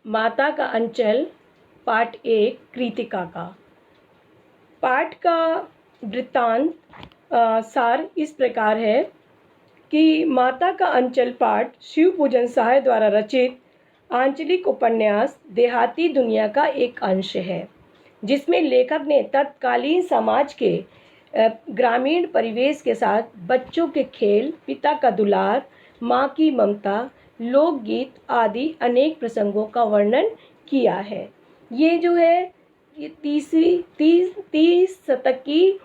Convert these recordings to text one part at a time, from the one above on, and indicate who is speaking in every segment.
Speaker 1: माता का अंचल पाठ 1 कृतिका का। पाठ का वृत्तांत सार इस प्रकार है कि माता का अंचल पाठ शिव पूजन सहाय द्वारा रचित आंचलिक उपन्यास देहाती दुनिया का एक अंश है, जिसमें लेखक ने तत्कालीन समाज के ग्रामीण परिवेश के साथ बच्चों के खेल, पिता का दुलार, माँ की ममता, लोकगीत आदि अनेक प्रसंगों का वर्णन किया है। ये जो है ये 30 शतक की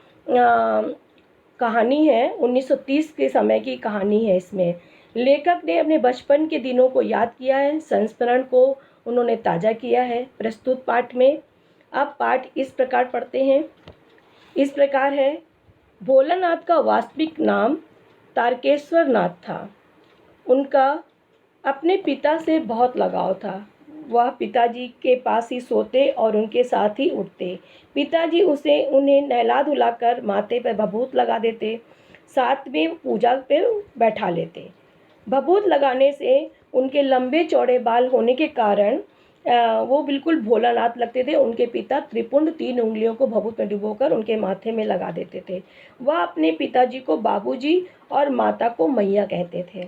Speaker 1: कहानी है, 1930 के समय की कहानी है। इसमें लेखक ने अपने बचपन के दिनों को याद किया है, संस्मरण को उन्होंने ताज़ा किया है प्रस्तुत पाठ में। अब पाठ इस प्रकार पढ़ते हैं। इस प्रकार है। भोलानाथ का वास्तविक नाम तारकेश्वर नाथ था। उनका अपने पिता से बहुत लगाव था। वह पिताजी के पास ही सोते और उनके साथ ही उठते। पिताजी उन्हें नहला धुलाकर माथे पर भभूत लगा देते, साथ में पूजा पे बैठा लेते। भभूत लगाने से उनके लंबे चौड़े बाल होने के कारण वो बिल्कुल भोलानाथ लगते थे। उनके पिता त्रिपुंड 3 उंगलियों को भभूत में डुबोकर उनके माथे में लगा देते थे। वह अपने पिताजी को बाबूजी और माता को मैया कहते थे।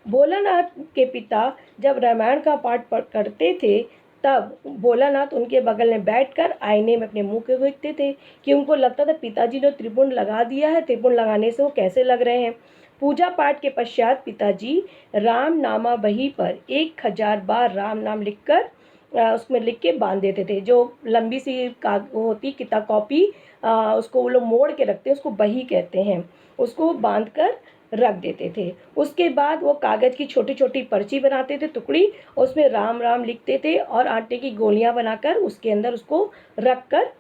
Speaker 1: भोलानाथ के पिता जब रामायण का पाठ करते थे, तब भोलानाथ उनके बगल में बैठकर आईने में अपने मुंह को देखते थे कि उनको लगता था पिताजी ने त्रिपुंड लगा दिया है, त्रिपुंड लगाने से वो कैसे लग रहे हैं। पूजा पाठ के पश्चात पिताजी राम नामा बही पर 1000 बार राम नाम लिखकर उसमें लिख के बांध देते थे। जो लंबी सी होती किताब कॉपी, उसको वो लोग मोड़ के रखते हैं, उसको बही कहते हैं। उसको बांध कर रख देते थे। उसके बाद वो कागज़ की छोटी छोटी पर्ची बनाते थे, टुकड़ी, उसमें राम राम लिखते थे और आटे की गोलियां बनाकर उसके अंदर उसको रख कर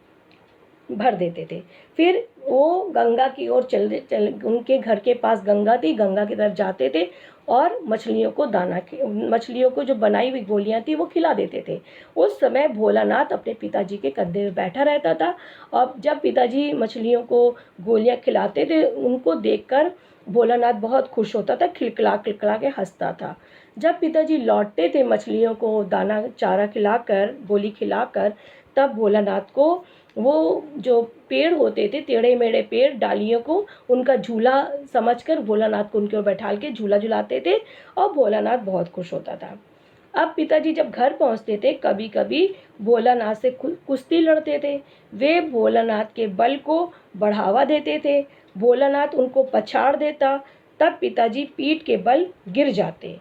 Speaker 1: भर देते थे। फिर वो गंगा की ओर उनके घर के पास गंगा थी, गंगा की तरफ जाते थे और मछलियों को जो बनाई हुई गोलियां थी वो खिला देते थे। उस समय भोलानाथ अपने पिताजी के कंधे में बैठा रहता था और जब पिताजी मछलियों को गोलियां खिलाते थे, उनको देखकर भोलानाथ बहुत खुश होता था, खिलखिला खिलखिला के हंसता था। जब पिताजी लौटते थे मछलियों को दाना चारा खिलाकर, गोली खिलाकर, तब भोलानाथ को वो जो पेड़ होते थे, टेढ़े मेढ़े पेड़, डालियों को उनका झूला समझकर भोलानाथ को उनके ऊपर बैठाल के झूला झुलाते थे और भोलानाथ बहुत खुश होता था। अब पिताजी जब घर पहुंचते थे, कभी कभी भोलानाथ से कुश्ती लड़ते थे। वे भोलानाथ के बल को बढ़ावा देते थे। भोलानाथ उनको पछाड़ देता, तब पिताजी पीठ के बल गिर जाते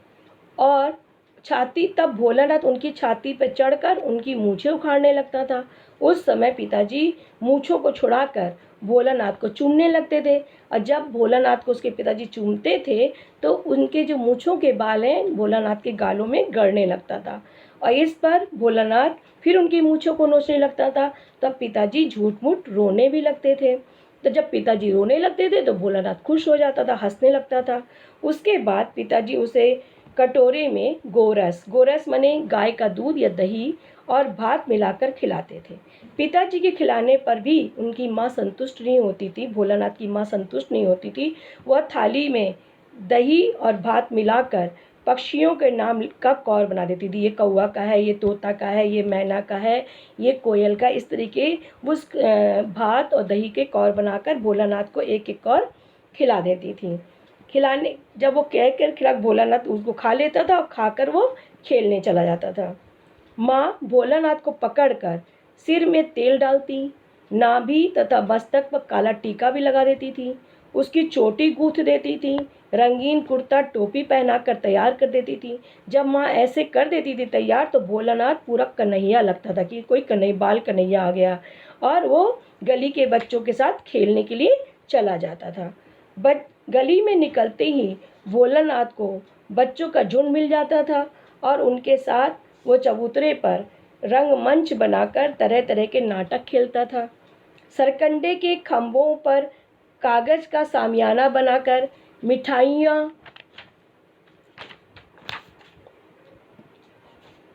Speaker 1: और तब भोलानाथ उनकी छाती पर चढ़कर उनकी मूछें उखाड़ने लगता था। उस समय पिताजी मूछों को छुड़ाकर भोलानाथ को चूमने लगते थे और जब भोलानाथ को उसके पिताजी चूमते थे तो उनके जो मूछों के बाल हैं भोलानाथ के गालों में गड़ने लगता था और इस पर भोलानाथ फिर उनकी मूछों को नोचने लगता था। तब पिताजी झूठ मूठ रोने भी लगते थे। तो जब पिताजी रोने लगते थे तो भोलानाथ खुश हो जाता था, हंसने लगता था। उसके बाद पिताजी उसे कटोरे में गोरस माने गाय का दूध या दही और भात मिलाकर खिलाते थे। पिताजी के खिलाने पर भी उनकी माँ संतुष्ट नहीं होती थी, भोलानाथ की माँ संतुष्ट नहीं होती थी। वह थाली में दही और भात मिलाकर पक्षियों के नाम का कौर बना देती थी। ये कौवा का है, ये तोता का है, ये मैना का है, ये कोयल का। इस तरीके उस भात और दही के कौर बनाकर भोलानाथ को एक एक कौर खिला देती थी। जब वो कह कर खिला, भोलानाथ उसको खा लेता था और खाकर वो खेलने चला जाता था। माँ भोलानाथ को पकड़कर सिर में तेल डालती, नाभि तथा मस्तक पर काला टीका भी लगा देती थी, उसकी चोटी गूंथ देती थी, रंगीन कुर्ता टोपी पहनाकर तैयार कर देती थी। जब माँ ऐसे कर देती थी तैयार, तो भोलानाथ पूरा कन्हैया लगता था कि कोई बाल कन्हैया आ गया और वो गली के बच्चों के साथ खेलने के लिए चला जाता था। गली में निकलते ही भोलानाथ को बच्चों का झुंड मिल जाता था और उनके साथ वो चबूतरे पर रंगमंच बनाकर तरह तरह के नाटक खेलता था। सरकंडे के खंभों पर कागज का सामियाना बनाकर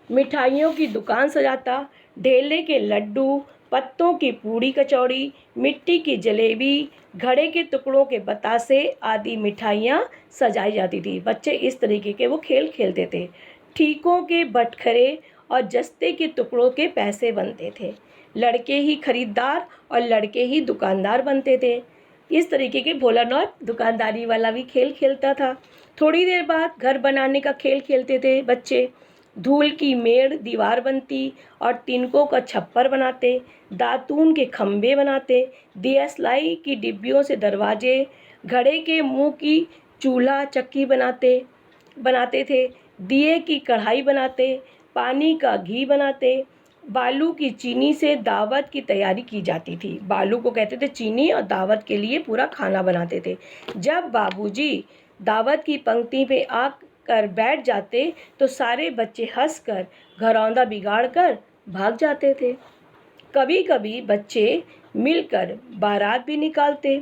Speaker 1: मिठाइयों की दुकान सजाता, ढेले के लड्डू, पत्तों की पूड़ी कचौड़ी, मिट्टी की जलेबी, घड़े के टुकड़ों के बतासे आदि मिठाइयाँ सजाई जाती थी। बच्चे इस तरीके के वो खेल खेलते थे। ठीकों के बटखरे और जस्ते के टुकड़ों के पैसे बनते थे। लड़के ही खरीदार और लड़के ही दुकानदार बनते थे। इस तरीके के भोलानाथ दुकानदारी वाला भी खेल खेलता था। थोड़ी देर बाद घर बनाने का खेल खेलते थे बच्चे। धूल की मेड़ दीवार बनती और तिनकों का छप्पर बनाते, दातून के खंभे बनाते, दियासलाई की डिब्बियों से दरवाजे, घड़े के मुंह की चूल्हा चक्की बनाते थे, दिए की कढ़ाई बनाते, पानी का घी बनाते, बालू की चीनी से दावत की तैयारी की जाती थी। बालू को कहते थे चीनी, और दावत के लिए पूरा खाना बनाते थे। जब बाबूजी दावत की पंक्ति पे आकर बैठ जाते तो सारे बच्चे हंसकर घरौंदा बिगाड़ कर भाग जाते थे। कभी कभी बच्चे मिलकर बारात भी निकालते,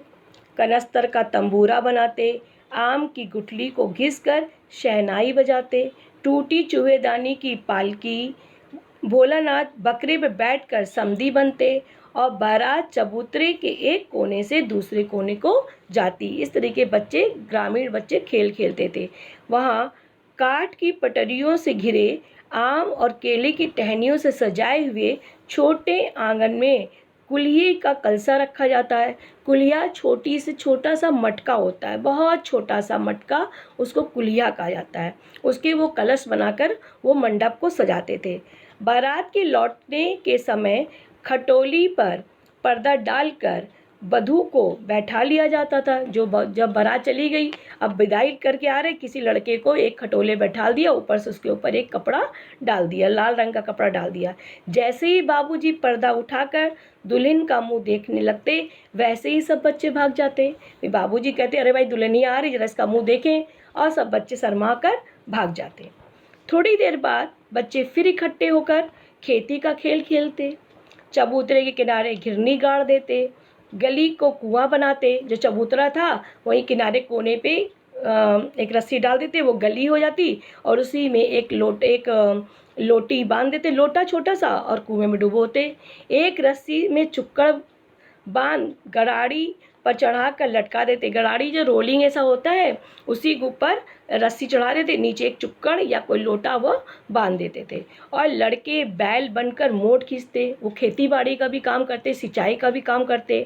Speaker 1: कनस्तर का तंबूरा बनाते, आम की गुठली को घिसकर शहनाई बजाते, टूटी चूहेदानी की पालकी, भोलानाथ बकरे पे बैठकर समधी बनते और बारात चबूतरे के एक कोने से दूसरे कोने को जाती। इस तरीके बच्चे, ग्रामीण बच्चे खेल खेलते थे। वहाँ काठ की पटरियों से घिरे आम और केले की टहनियों से सजाए हुए छोटे आंगन में कुल्हिए का कलसा रखा जाता है। कुल्हिया छोटी से छोटा सा मटका होता है, बहुत छोटा सा मटका, उसको कुल्हिया कहा जाता है। उसके वो कलश बनाकर वो मंडप को सजाते थे। बारात के लौटने के समय खटोली पर पर्दा डालकर वधू को बैठा लिया जाता था। जब बारात चली गई, अब विदाई करके आ रहे, किसी लड़के को एक खटोले बैठा दिया, ऊपर से उसके ऊपर एक कपड़ा डाल दिया, लाल रंग का कपड़ा डाल दिया। जैसे ही बाबूजी पर्दा उठाकर दुल्हन का मुंह देखने लगते, वैसे ही सब बच्चे भाग जाते। बाबूजी कहते, अरे भाई दुल्हनिया आ रही, जरा इसका मुंह देखें, और सब बच्चे शर्मा कर भाग जाते। थोड़ी देर बाद बच्चे फिर इकट्ठे होकर खेती का खेल खेलते, चबूतरे के किनारे घिरनी गाड़ देते, गली को कुआं बनाते। जो चबूतरा था वहीं किनारे कोने पे एक रस्सी डाल देते, वो गली हो जाती, और उसी में एक लोटी बांध देते, लोटा छोटा सा, और कुएं में डुबोते। एक रस्सी में चुक्कड़ बांध गराड़ी पर चढ़ा कर लटका देते। गराड़ी जो रोलिंग ऐसा होता है, उसी के ऊपर रस्सी चढ़ा देते, नीचे एक चुक्कड़ या कोई लोटा वो बांध देते थे। और लड़के बैल बनकर मोट खींचते। वो खेती बाड़ी का भी काम करते, सिंचाई का भी काम करते।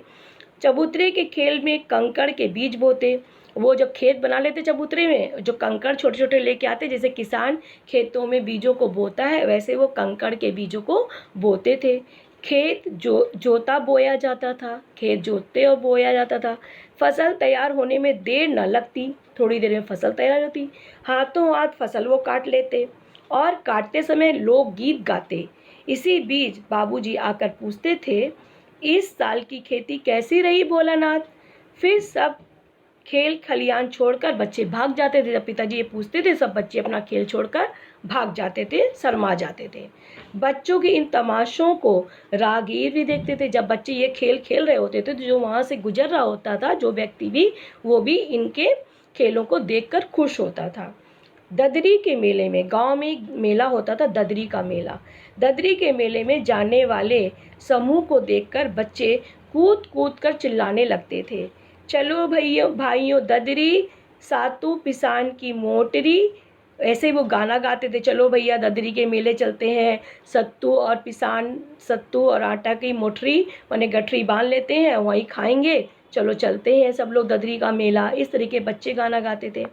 Speaker 1: चबूतरे के खेल में कंकड़ के बीज बोते। वो जब खेत बना लेते चबूतरे में, जो कंकड़ छोटे छोटे लेके आते, जैसे किसान खेतों में बीजों को बोता है, वैसे वो कंकड़ के बीजों को बोते थे। खेत जोता बोया जाता था, खेत जोतते और बोया जाता था। फसल तैयार होने में देर न लगती, थोड़ी देर में फसल तैयार होती। हाथों हाथ फसल वो काट लेते और काटते समय लोग गीत गाते। इसी बीच बाबूजी आकर पूछते थे, इस साल की खेती कैसी रही भोलानाथ? फिर सब खेल खलियान छोड़कर बच्चे भाग जाते थे। जब पिताजी ये पूछते थे, सब बच्चे अपना खेल छोड़कर भाग जाते थे, शर्मा जाते थे। बच्चों के इन तमाशों को राहगीर भी देखते थे। जब बच्चे ये खेल खेल रहे होते थे, तो जो वहाँ से गुजर रहा होता था, जो व्यक्ति भी, वो भी इनके खेलों को देखकर खुश होता था। ददरी के मेले में, गांव में एक मेला होता था, ददरी का मेला। ददरी के मेले में जाने वाले समूह को देखकर बच्चे कूद कूद कर चिल्लाने लगते थे, चलो भाइयों ददरी, सातू पिसान की मोटरी। ऐसे वो गाना गाते थे, चलो भैया ददरी के मेले चलते हैं, सत्तू और आटा की मोटरी माने गठरी बांध लेते हैं, वहीं खाएंगे, चलो चलते हैं सब लोग ददरी का मेला। इस तरीके बच्चे गाना गाते थे।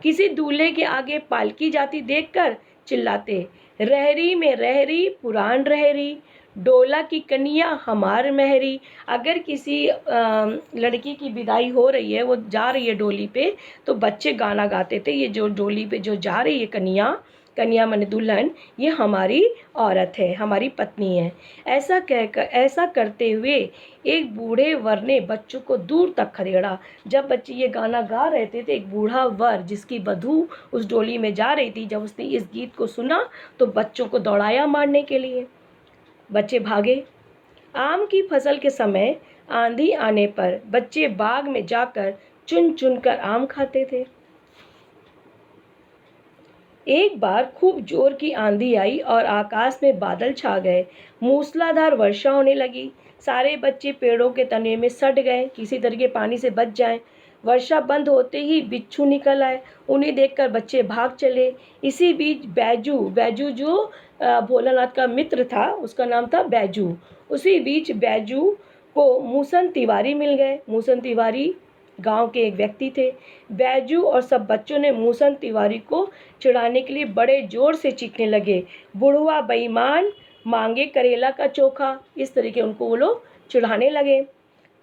Speaker 1: किसी दूल्हे के आगे पालकी जाती देखकर चिल्लाते, रहरी में रहरी पुरान रहरी, डोला की कन्या हमार महरी। अगर किसी लड़की की विदाई हो रही है, वो जा रही है डोली पे, तो बच्चे गाना गाते थे, ये जो डोली पे जो जा रही है कन्या माने दुल्हन, ये हमारी औरत है, हमारी पत्नी है। ऐसा करते हुए एक बूढ़े वर ने बच्चों को दूर तक खदेड़ा। जब बच्चे ये गाना गा रहे थे, तो एक बूढ़ा वर, जिसकी वधू उस डोली में जा रही थी, जब उसने इस गीत को सुना तो बच्चों को दौड़ाया मारने के लिए। बच्चे भागे। आम की फसल के समय आंधी आने पर बच्चे बाग में जाकर चुन चुन कर आम खाते थे। एक बार खूब जोर की आंधी आई और आकाश में बादल छा गए। मूसलाधार वर्षा होने लगी। सारे बच्चे पेड़ों के तने में सट गए, किसी तरह के पानी से बच जाएं। वर्षा बंद होते ही बिच्छू निकल आए। उन्हें देखकर बच्चे भाग चले। इसी बीच बैजू जो भोलानाथ का मित्र था, उसका नाम था बैजू। उसी बीच बैजू को मूसन तिवारी मिल गए। मूसन तिवारी गांव के एक व्यक्ति थे। बैजू और सब बच्चों ने मूसन तिवारी को चिढ़ाने के लिए बड़े जोर से चीखने लगे, बुढ़वा बेईमान, मांगे करेला का चोखा। इस तरीके उनको वो लोग चिढ़ाने लगे।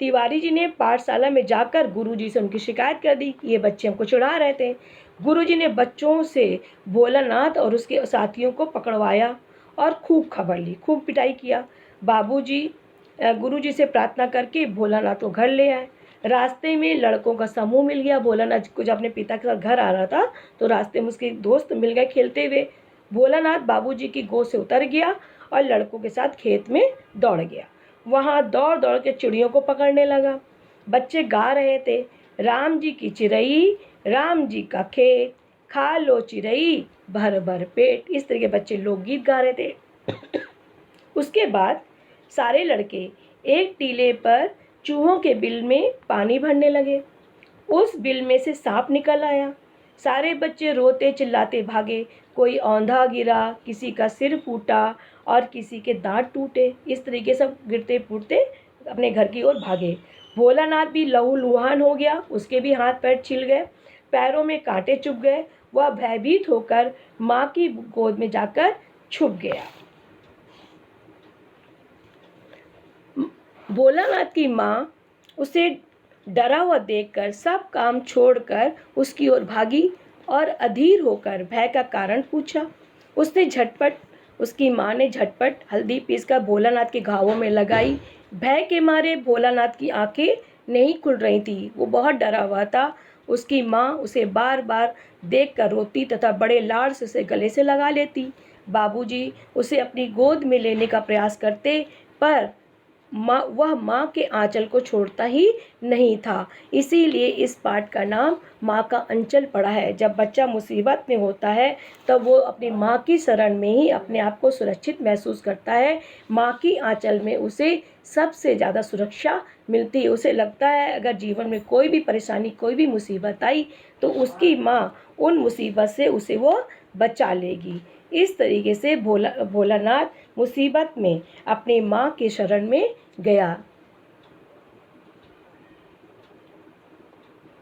Speaker 1: तिवारी जी ने पाठशाला में जाकर गुरुजी से उनकी शिकायत कर दी कि ये बच्चे हमको चिढ़ा रहे थे। गुरुजी ने बच्चों से भोलानाथ और उसके साथियों को पकड़वाया और खूब खबर ली, खूब पिटाई किया। बाबूजी गुरुजी से प्रार्थना करके भोलानाथ को घर ले आए। रास्ते में लड़कों का समूह मिल गया। भोलानाथ को जब अपने पिता के साथ घर आ रहा था तो रास्ते में उसके दोस्त मिल गए खेलते हुए। भोलानाथ बाबूजी की गोद से उतर गया और लड़कों के साथ खेत में दौड़ गया। वहाँ दौड़ दौड़ के चिड़ियों को पकड़ने लगा। बच्चे गा रहे थे, राम जी की चिरई, राम जी का खेत, खा लो चिरई, भर भर पेट। इस तरह के बच्चे लोकगीत गा रहे थे। उसके बाद सारे लड़के एक टीले पर चूहों के बिल में पानी भरने लगे। उस बिल में से सांप निकल आया। सारे बच्चे रोते चिल्लाते भागे। कोई औंधा गिरा, किसी का सिर फूटा और किसी के दांत टूटे। इस तरीके से सब गिरते फूटते अपने घर की ओर भागे। भोलानाथ भी लहूलुहान हो गया, उसके भी हाथ पैर छिल गए, पैरों में कांटे चुभ गए। वह भयभीत होकर माँ की गोद में जाकर छुप गया। भोलानाथ की माँ उसे डरा हुआ देखकर सब काम छोड़कर उसकी ओर भागी और अधीर होकर भय का कारण पूछा। उसकी माँ ने झटपट हल्दी पीसकर भोलानाथ के घावों में लगाई। भय के मारे भोलानाथ की आंखें नहीं खुल रही थी, वो बहुत डरा हुआ था। उसकी माँ उसे बार बार देखकर रोती तथा बड़े लाड़ से उसे गले से लगा लेती। बाबूजी उसे अपनी गोद में लेने का प्रयास करते, पर वह माँ के आंचल को छोड़ता ही नहीं था। इसीलिए इस पाठ का नाम माँ का अंचल पड़ा है। जब बच्चा मुसीबत में होता है तब वो अपनी माँ की शरण में ही अपने आप को सुरक्षित महसूस करता है। माँ की आंचल में उसे सबसे ज़्यादा सुरक्षा मिलती है। उसे लगता है अगर जीवन में कोई भी परेशानी, कोई भी मुसीबत आई तो उसकी माँ उन मुसीबत से उसे वो बचा लेगी। इस तरीके से भोलानाथ मुसीबत में अपनी माँ की शरण में गया।